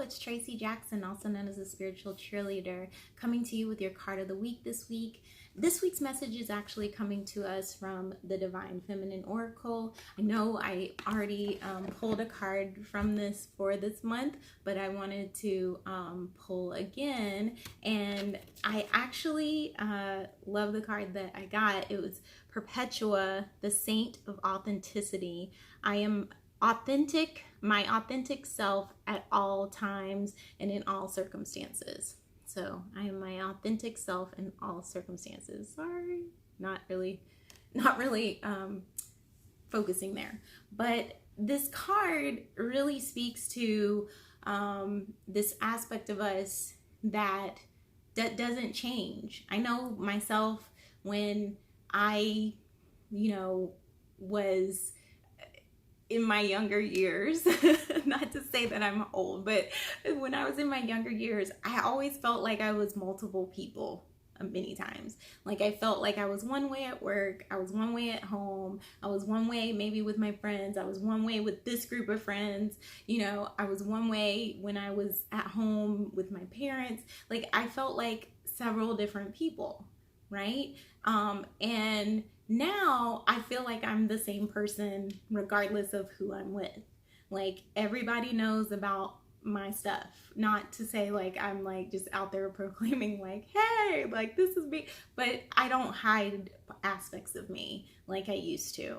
it's Tracy Jackson, also known as a spiritual cheerleader, coming to you with your card of the week this week. This week's message is actually coming to us from the Divine Feminine Oracle. I know I already pulled a card from this for this month, but I wanted to pull again. And I actually love the card that I got. It was Perpetua, the Saint of Authenticity. I am authentic, my authentic self at all times and in all circumstances. So I am my authentic self in all circumstances. Sorry, not really focusing there. But this card really speaks to this aspect of us that doesn't change. I know myself when I, was in my younger years, not to say that I'm old, but when I was in my younger years, I always felt like I was multiple people many times. Like I felt like I was one way at work, I was one way at home, I was one way maybe with my friends, I was one way with this group of friends, I was one way when I was at home with my parents. Like I felt like several different people, right? And now I feel like I'm the same person regardless of who I'm with. Like everybody knows about my stuff. Not to say like I'm like just out there proclaiming like, hey, like this is me, but I don't hide aspects of me like I used to.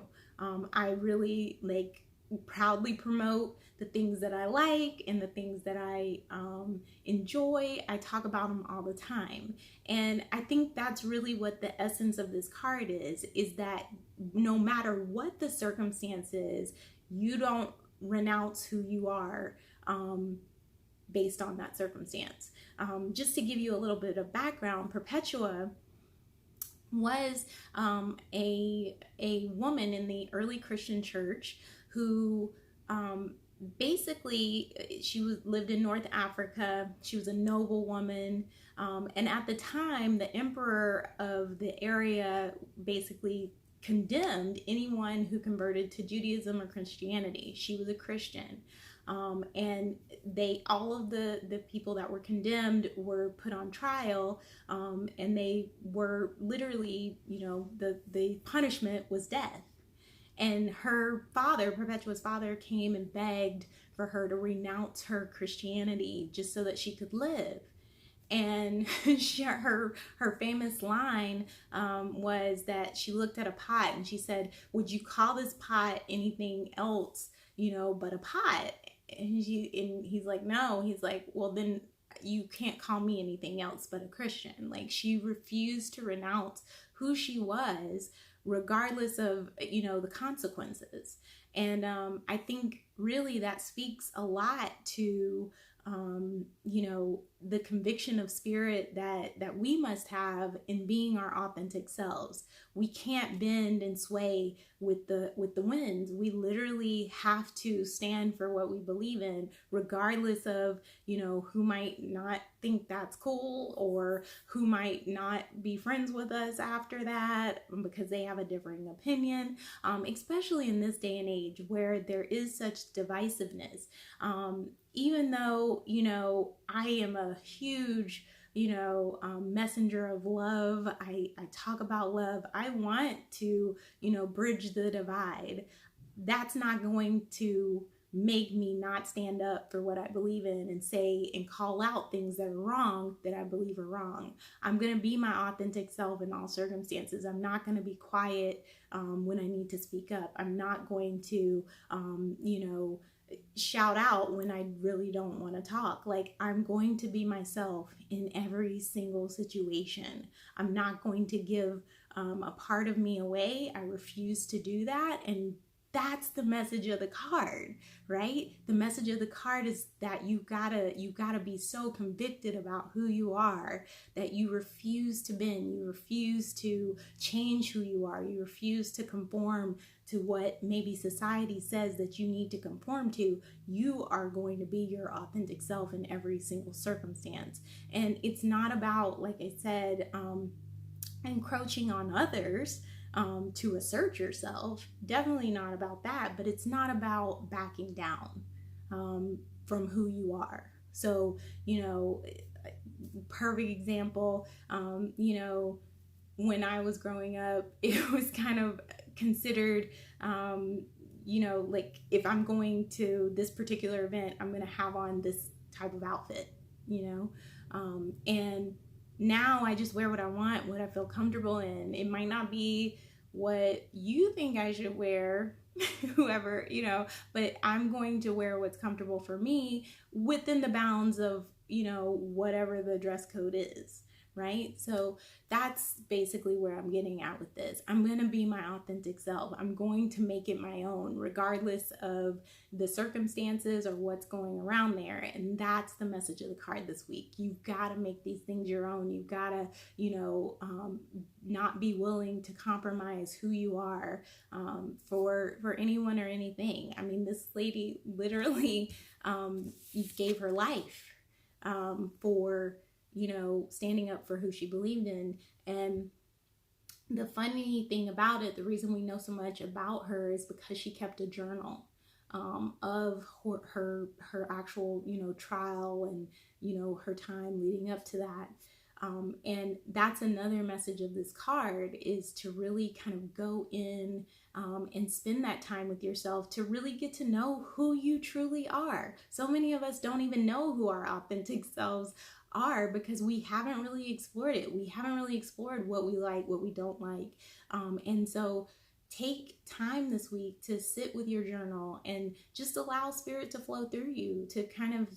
I really like proudly promote the things that I like and the things that I enjoy. I talk about them all the time. And I think that's really what the essence of this card is that no matter what the circumstances, you don't renounce who you are based on that circumstance. Just to give you a little bit of background, Perpetua was a woman in the early Christian church who basically she lived in North Africa. She was a noble woman, and at the time the emperor of the area basically condemned anyone who converted to Judaism or Christianity. She was a Christian, and all of the people that were condemned were put on trial, and they were literally, the punishment was death. And her father, Perpetua's father, came and begged for her to renounce her Christianity just so that she could live. And her famous line was that she looked at a pot and she said, "Would you call this pot anything else, but a pot?" And he's like, "No." He's like, "Well, then you can't call me anything else but a Christian." Like she refused to renounce who she was, regardless of the consequences. And I think really that speaks a lot to the conviction of spirit that we must have in being our authentic selves. We can't bend and sway with the winds. We literally have to stand for what we believe in, regardless of who might not think that's cool or who might not be friends with us after that because they have a differing opinion, especially in this day and age where there is such divisiveness. Even though, I am a huge, messenger of love. I talk about love. I want to, bridge the divide. That's not going to make me not stand up for what I believe in and say and call out things that are wrong that I believe are wrong. I'm going to be my authentic self in all circumstances. I'm not going to be quiet when I need to speak up. I'm not going to, shout out when I really don't want to talk. Like I'm going to be myself in every single situation. I'm not going to give a part of me away. I refuse to do that. And that's the message of the card, right? The message of the card is that you gotta be so convicted about who you are that you refuse to bend, you refuse to change who you are, you refuse to conform to what maybe society says that you need to conform to. You are going to be your authentic self in every single circumstance. And it's not about, like I said, encroaching on others to assert yourself. Definitely not about that, but it's not about backing down from who you are. So, perfect example, when I was growing up, it was kind of considered, like if I'm going to this particular event, I'm going to have on this type of outfit, and now I just wear what I want, what I feel comfortable in. It might not be what you think I should wear, whoever, but I'm going to wear what's comfortable for me within the bounds of, whatever the dress code is. Right? So that's basically where I'm getting at with this. I'm going to be my authentic self. I'm going to make it my own, regardless of the circumstances or what's going around there. And that's the message of the card this week. You've got to make these things your own. You've got to, not be willing to compromise who you are for anyone or anything. I mean, this lady literally gave her life for standing up for who she believed in. And the funny thing about it, the reason we know so much about her is because she kept a journal of her actual, trial and, her time leading up to that. And that's another message of this card, is to really kind of go in and spend that time with yourself to really get to know who you truly are. So many of us don't even know who our authentic selves are because we haven't really explored it. We haven't really explored what we like, what we don't like. And so take time this week to sit with your journal and just allow spirit to flow through you, to kind of,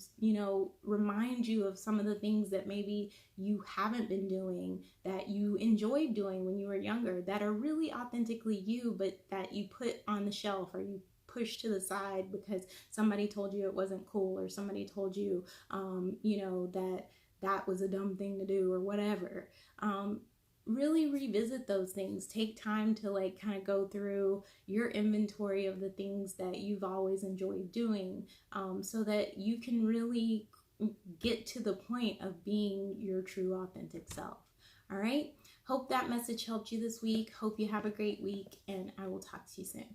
remind you of some of the things that maybe you haven't been doing, that you enjoyed doing when you were younger, that are really authentically you, but that you put on the shelf or you push to the side because somebody told you it wasn't cool, or somebody told you, that was a dumb thing to do, or whatever. Really revisit those things. Take time to kind of go through your inventory of the things that you've always enjoyed doing, so that you can really get to the point of being your true authentic self. All right. Hope that message helped you this week. Hope you have a great week, and I will talk to you soon.